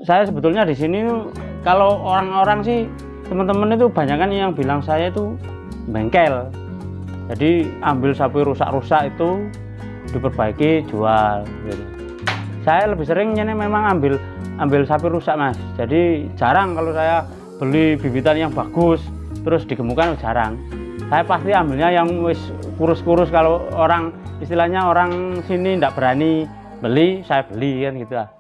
saya sebetulnya di sini kalau orang-orang sih teman-teman itu banyak kan yang bilang saya itu bengkel. Jadi ambil sapi rusak-rusak itu diperbaiki jual gitu. Saya lebih sering ini memang ambil sapi rusak Mas. Jadi jarang kalau saya beli bibitan yang bagus terus digemukkan, jarang. Saya pasti ambilnya yang wis kurus-kurus. Kalau orang istilahnya orang sini tidak berani beli, saya beli kan gitu lah.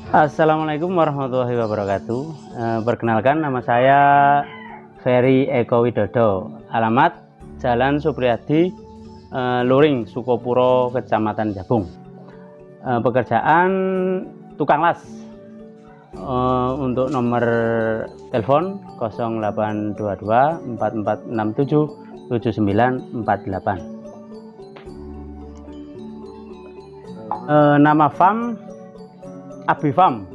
Assalamualaikum warahmatullahi wabarakatuh. Perkenalkan, nama saya Ferry Eko Widodo. Alamat Jalan Supriyadi, Luring, Sukopuro, Kecamatan Jabung. Pekerjaan tukang las. Untuk nomor telepon 0822 4467 7948. Nama farm Abifam.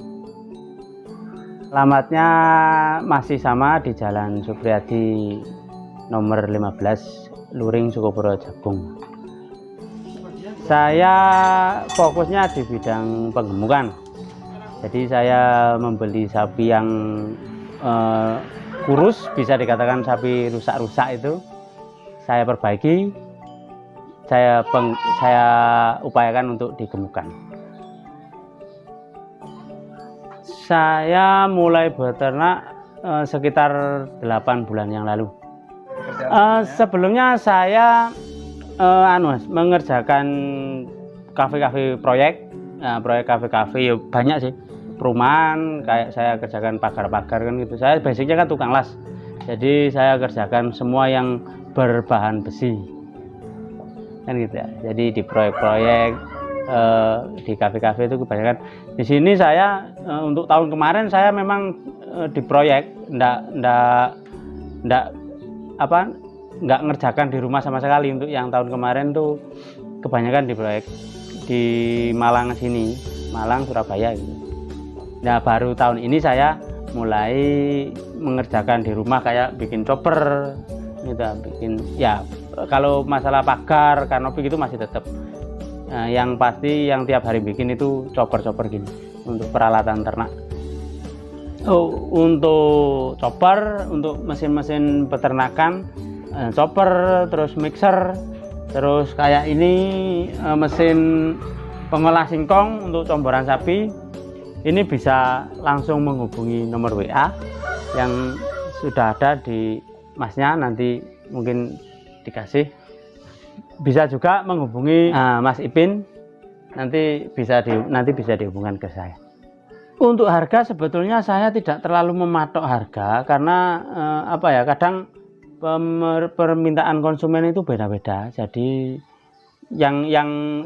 Alamatnya masih sama di Jalan Supriyadi nomor 15, Luring, Sukopuro, Jabung. Saya fokusnya di bidang penggemukan. Jadi saya membeli sapi yang kurus, bisa dikatakan sapi rusak-rusak itu saya perbaiki, saya upayakan untuk digemukkan. Saya mulai beternak sekitar 8 bulan yang lalu. Sebelumnya saya mengerjakan kafe-kafe proyek. Proyek kafe-kafe ya banyak sih. Perumahan, kayak saya kerjakan pagar-pagar kan gitu. Saya basicnya kan tukang las. Jadi saya kerjakan semua yang berbahan besi. Kan gitu ya. Jadi di proyek-proyek di kafe-kafe itu kebanyakan. Di sini saya untuk tahun kemarin saya memang di proyek, nggak ngerjakan di rumah sama sekali. Untuk yang tahun kemarin tuh kebanyakan di proyek di Malang sini, Malang, Surabaya gitu. Nah, baru tahun ini saya mulai mengerjakan di rumah, kayak bikin chopper gitu, bikin ya kalau masalah pagar, kanopi gitu masih tetap. Yang pasti yang tiap hari bikin itu chopper gini untuk peralatan ternak. Untuk chopper, untuk mesin-mesin peternakan, chopper, terus mixer, terus kayak ini mesin pengolah singkong untuk comboran sapi. Ini bisa langsung menghubungi nomor WA yang sudah ada di masnya, nanti mungkin dikasih. Bisa juga menghubungi Mas Ipin, nanti bisa dihubungkan ke saya. Untuk harga sebetulnya saya tidak terlalu mematok harga, karena kadang permintaan konsumen itu beda-beda. Jadi yang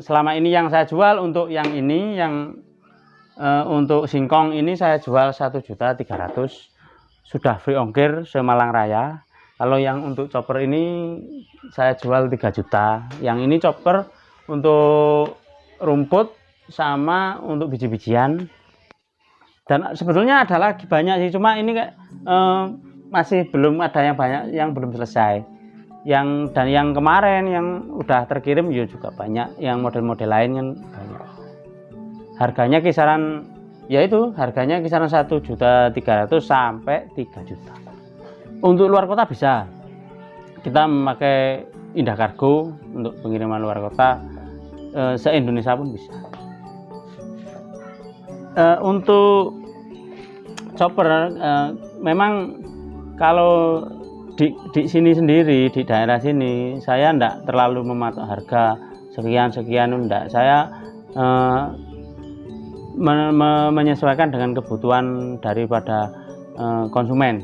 selama ini yang saya jual untuk yang ini, untuk singkong ini saya jual 1.300.000, sudah free ongkir se-Malang Raya. Kalau yang untuk chopper ini saya jual 3 juta. Yang ini chopper untuk rumput sama untuk biji-bijian. Dan sebetulnya ada lagi banyak sih, cuma ini kayak masih belum ada yang banyak yang belum selesai. Dan yang kemarin yang udah terkirim juga banyak, yang model-model lain kan banyak. Harganya kisaran 1.300.000 sampai 3 juta. Untuk luar kota bisa, kita memakai Indah Kargo untuk pengiriman luar kota, se-Indonesia pun bisa. Untuk chopper, memang kalau di sini sendiri, di daerah sini, saya enggak terlalu mematok harga sekian enggak. Saya menyesuaikan dengan kebutuhan daripada konsumen.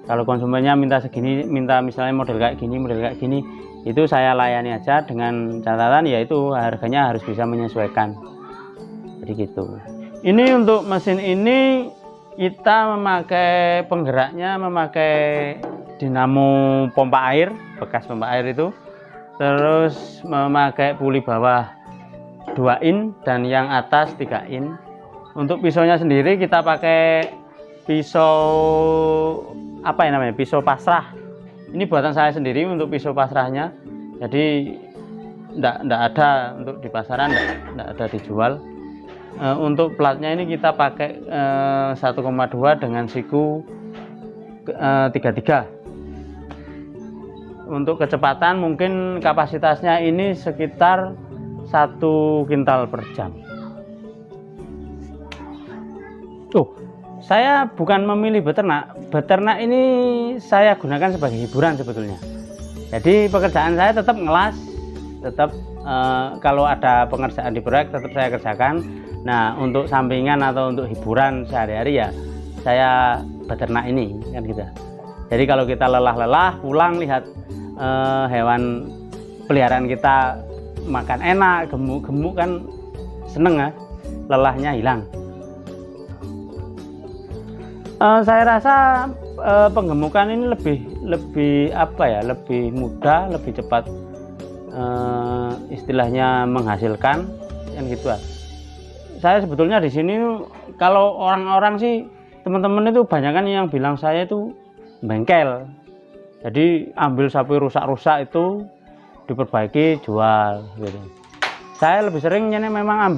Kalau konsumennya minta segini, minta misalnya model kayak gini, itu saya layani aja dengan catatan yaitu harganya harus bisa menyesuaikan. Jadi gitu. Ini untuk mesin ini kita memakai penggeraknya, memakai dinamo pompa air, bekas pompa air itu, terus memakai puli bawah 2 in dan yang atas 3 in. Untuk pisaunya sendiri kita pakai pisau apa ya namanya, pisau pasrah. Ini buatan saya sendiri untuk pisau pasrahnya, jadi enggak ada untuk di pasaran, enggak ada dijual. Untuk platnya ini kita pakai 1,2 dengan siku 33. Untuk kecepatan mungkin kapasitasnya ini sekitar 1 kintal per jam. Saya bukan memilih beternak. Beternak ini saya gunakan sebagai hiburan sebetulnya. Jadi pekerjaan saya tetap ngelas, tetap kalau ada pengerjaan di proyek tetap saya kerjakan. Nah, untuk sampingan atau untuk hiburan sehari-hari ya saya beternak ini kan gitu. Jadi kalau kita lelah-lelah pulang lihat hewan peliharaan kita makan enak, gemuk-gemuk kan seneng ya, lelahnya hilang. Saya rasa penggemukan ini lebih apa ya, lebih mudah, lebih cepat, istilahnya menghasilkan kan gitu. Saya sebetulnya di sini kalau orang-orang sih teman-teman itu banyakan yang bilang saya itu bengkel. Jadi ambil sapi rusak-rusak itu diperbaiki jual gitu. Saya lebih sering ini memang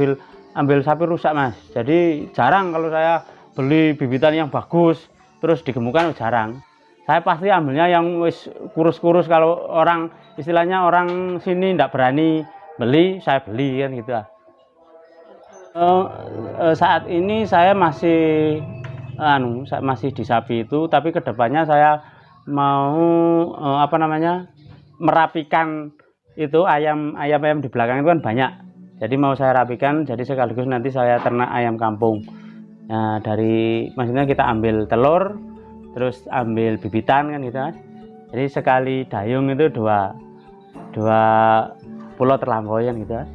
ambil sapi rusak Mas. Jadi jarang kalau saya beli bibitan yang bagus terus digemukan, jarang. Saya pasti ambilnya yang wis kurus-kurus. Kalau orang istilahnya orang sini tidak berani beli, saya beli kan gitu. Saat ini saya masih masih di sapi itu, tapi kedepannya saya mau merapikan itu ayam di belakang itu kan banyak. Jadi mau saya rapikan, jadi sekaligus nanti saya ternak ayam kampung. Nah, maksudnya kita ambil telur terus ambil bibitan kan gitu Mas. Jadi sekali dayung itu dua pulau terlampaui kan gitu Mas.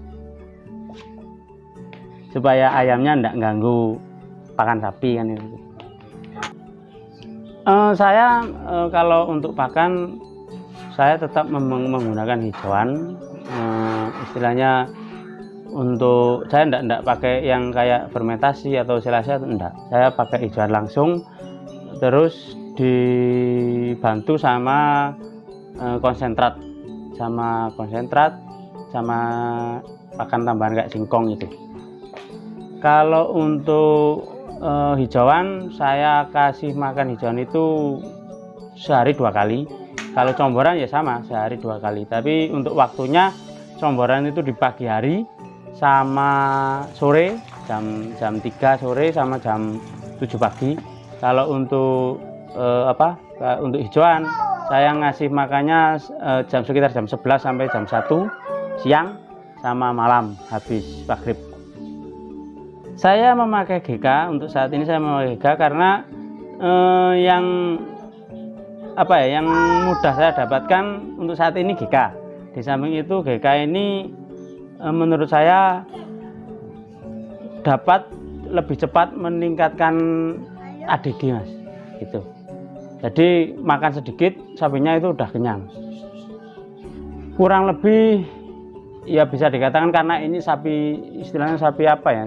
Supaya ayamnya enggak ganggu pakan sapi kan gitu. Saya kalau untuk pakan saya tetap menggunakan hijauan, istilahnya untuk saya enggak pakai yang kayak fermentasi atau silase, enggak. Saya pakai hijauan langsung terus dibantu sama konsentrat sama pakan tambahan kayak singkong itu. Kalau untuk hijauan saya kasih makan hijauan itu sehari 2 kali. Kalau comboran ya sama sehari 2 kali, tapi untuk waktunya comboran itu di pagi hari sama sore jam 3 sore sama jam 7 pagi. Kalau untuk untuk hijauan saya ngasih makannya sekitar jam 11 sampai jam 1 siang sama malam habis maghrib. Saya memakai GK, untuk saat ini saya memakai GK karena yang mudah saya dapatkan untuk saat ini GK. Di samping itu GK ini menurut saya dapat lebih cepat meningkatkan ADG Mas gitu. Jadi makan sedikit sapinya itu udah kenyang. Kurang lebih ya bisa dikatakan karena ini sapi istilahnya sapi apa ya,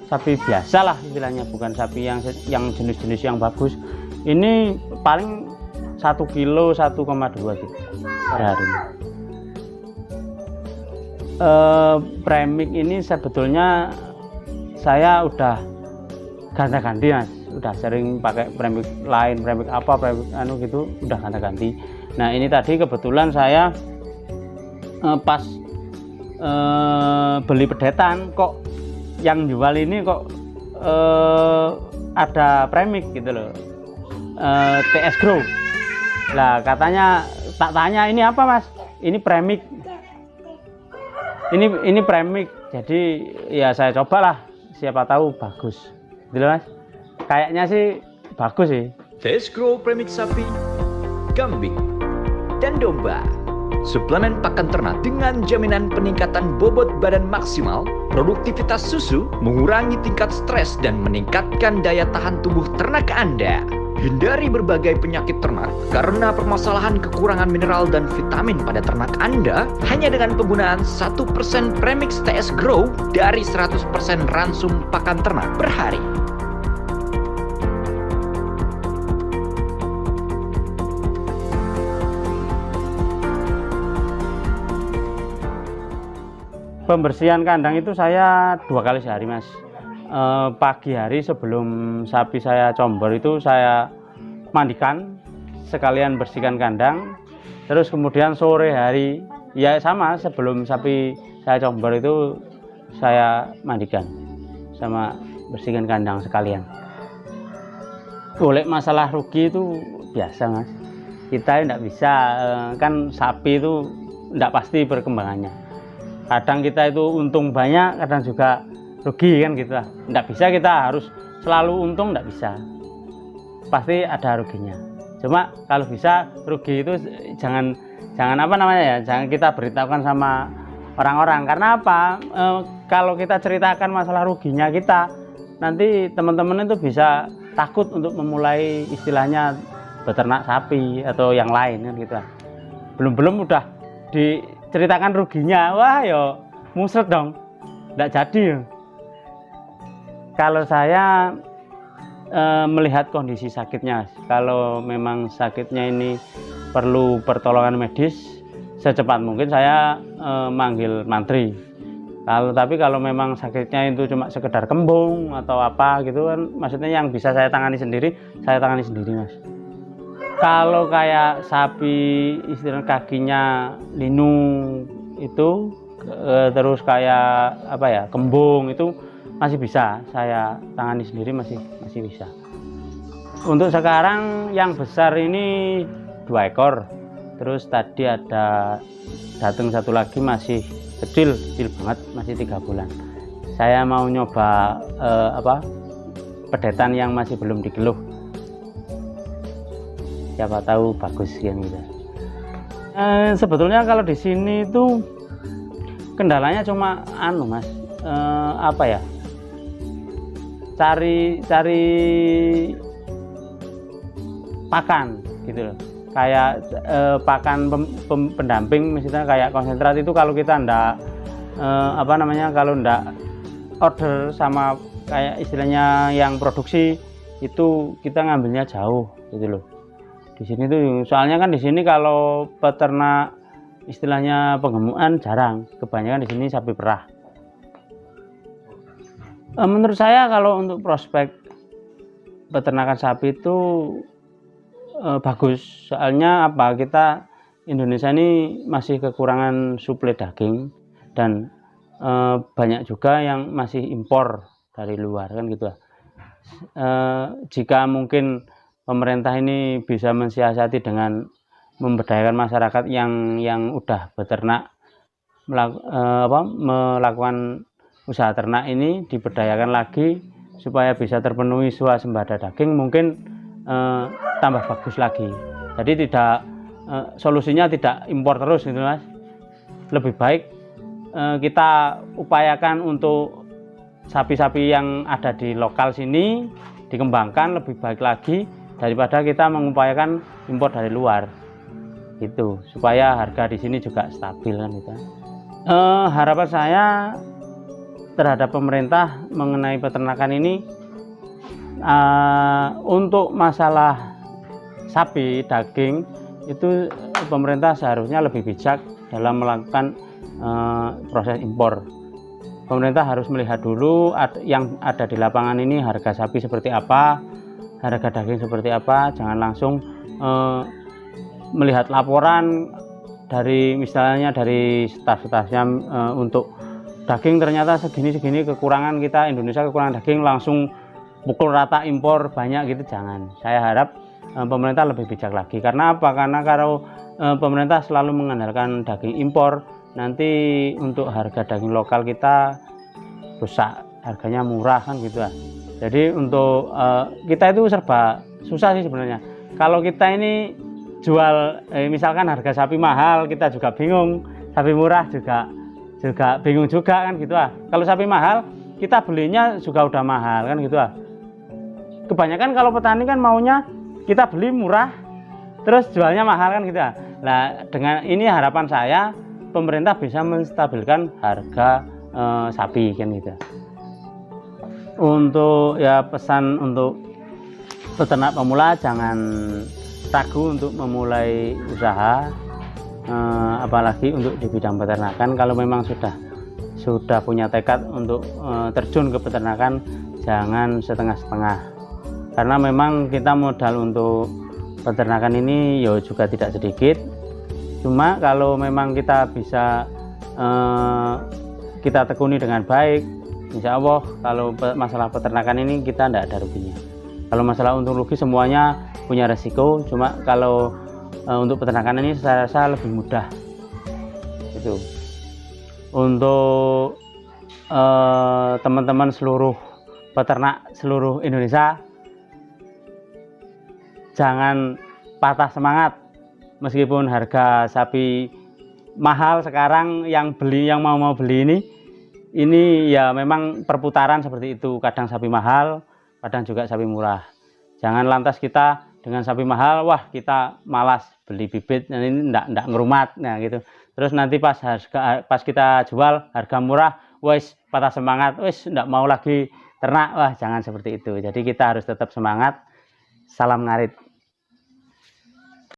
sapi biasa lah istilahnya, bukan sapi yang jenis-jenis yang bagus. Ini paling 1 kilo 1,2 gitu per hari. Premix ini sebetulnya saya udah ganti-ganti Mas, udah sering pakai premix lain, premix apa, premix gitu, udah ganti-ganti. Nah ini tadi kebetulan saya pas beli pedetan, kok yang jual ini kok ada premix gitu loh, TS Grow. Lah katanya, tak tanya ini apa mas, ini premix, ini premix. Jadi ya saya cobalah, siapa tahu bagus gitu loh mas. Kayaknya sih bagus sih. TS Grow premix sapi, kambing, dan domba. Suplemen pakan ternak dengan jaminan peningkatan bobot badan maksimal, produktivitas susu, mengurangi tingkat stres, dan meningkatkan daya tahan tubuh ternak Anda. Hindari berbagai penyakit ternak karena permasalahan kekurangan mineral dan vitamin pada ternak Anda hanya dengan penggunaan 1% premix TS Grow dari 100% ransum pakan ternak per hari. Pembersihan kandang itu saya 2 kali sehari mas. Pagi hari sebelum sapi saya combor itu saya mandikan, sekalian bersihkan kandang. Terus kemudian sore hari ya sama, sebelum sapi saya combor itu saya mandikan sama bersihkan kandang sekalian. Boleh masalah rugi itu biasa mas, kita tidak bisa, kan sapi itu tidak pasti perkembangannya. Kadang kita itu untung banyak, kadang juga rugi kan gitu lah. Tidak bisa kita harus selalu untung, tidak bisa. Pasti ada ruginya. Cuma kalau bisa rugi itu jangan apa namanya ya, jangan kita beritahukan sama orang-orang. Karena apa? Kalau kita ceritakan masalah ruginya kita, nanti teman-teman itu bisa takut untuk memulai istilahnya beternak sapi atau yang lain kan gitu lah. Belum udah diceritakan ruginya, wah yo muset dong, tidak jadi ya. Kalau saya melihat kondisi sakitnya, kalau memang sakitnya ini perlu pertolongan medis, secepat mungkin saya manggil mantri. Tapi kalau memang sakitnya itu cuma sekedar kembung atau apa gitu kan, maksudnya yang bisa saya tangani sendiri mas. Kalau kayak sapi istilah kakinya linu itu terus kayak apa ya, kembung itu masih bisa saya tangani sendiri, masih bisa. Untuk sekarang yang besar ini 2 ekor. Terus tadi ada datang satu lagi masih kecil banget, masih 3 bulan. Saya mau nyoba pedetan yang masih belum digeluh. Siapa tahu bagus yang gitu. Sebetulnya kalau di sini itu kendalanya cuma mas, apa ya? Cari pakan gitu loh. Kayak pakan pendamping, misalnya kayak konsentrat itu kalau kita ndak kalau ndak order sama kayak istilahnya yang produksi itu, kita ngambilnya jauh gitu loh. Di sini tuh soalnya kan di sini kalau peternak istilahnya penggemukan jarang, kebanyakan di sini sapi perah. Menurut saya kalau untuk prospek peternakan sapi itu bagus, soalnya apa, kita Indonesia ini masih kekurangan suplai daging dan banyak juga yang masih impor dari luar kan gitu. Jika mungkin pemerintah ini bisa mensiasati dengan memberdayakan masyarakat yang udah beternak, melakukan usaha ternak ini, diberdayakan lagi supaya bisa terpenuhi swasembada daging, mungkin tambah bagus lagi. Jadi solusinya tidak impor terus gitu mas. Lebih baik kita upayakan untuk sapi-sapi yang ada di lokal sini dikembangkan lebih baik lagi daripada kita mengupayakan impor dari luar gitu, supaya harga di sini juga stabil kan gitu. Harapan saya terhadap pemerintah mengenai peternakan ini, untuk masalah sapi daging itu pemerintah seharusnya lebih bijak dalam melakukan proses impor. Pemerintah harus melihat dulu yang ada di lapangan ini, harga sapi seperti apa, harga daging seperti apa, jangan langsung melihat laporan dari misalnya dari staf-stafnya untuk daging ternyata segini kekurangan, kita Indonesia kekurangan daging, langsung pukul rata impor banyak gitu, jangan. Saya harap pemerintah lebih bijak lagi. Karena apa? Karena kalau pemerintah selalu mengandalkan daging impor, nanti untuk harga daging lokal kita rusak, harganya murah kan gitu lah. Jadi untuk kita itu serba susah sih sebenarnya. Kalau kita ini jual misalkan harga sapi mahal, kita juga bingung, sapi murah juga bingung juga kan gitu lah. Kalau sapi mahal kita belinya juga udah mahal kan gitu lah. Kebanyakan kalau petani kan maunya kita beli murah terus jualnya mahal kan gitu lah. Nah, dengan ini harapan saya pemerintah bisa menstabilkan harga sapi kan gitu. Untuk ya pesan untuk peternak pemula, jangan ragu untuk memulai usaha, apalagi untuk di bidang peternakan. Kalau memang sudah punya tekad untuk terjun ke peternakan, jangan setengah-setengah. Karena memang kita modal untuk peternakan ini ya juga tidak sedikit. Cuma kalau memang kita bisa kita tekuni dengan baik, insya Allah kalau masalah peternakan ini kita tidak ada ruginya. Kalau masalah untung rugi semuanya punya resiko, cuma kalau untuk peternakan ini saya rasa lebih mudah. Itu untuk teman-teman seluruh peternak seluruh Indonesia, jangan patah semangat. Meskipun harga sapi mahal sekarang, yang mau beli ini ya memang perputaran seperti itu. Kadang sapi mahal, kadang juga sapi murah. Jangan lantas kita dengan sapi mahal, wah kita malas beli bibit, nah ini ndak ngerumat, nah gitu. Terus nanti pas kita jual harga murah, wes patah semangat, wes ndak mau lagi ternak, wah jangan seperti itu. Jadi kita harus tetap semangat. Salam ngarit.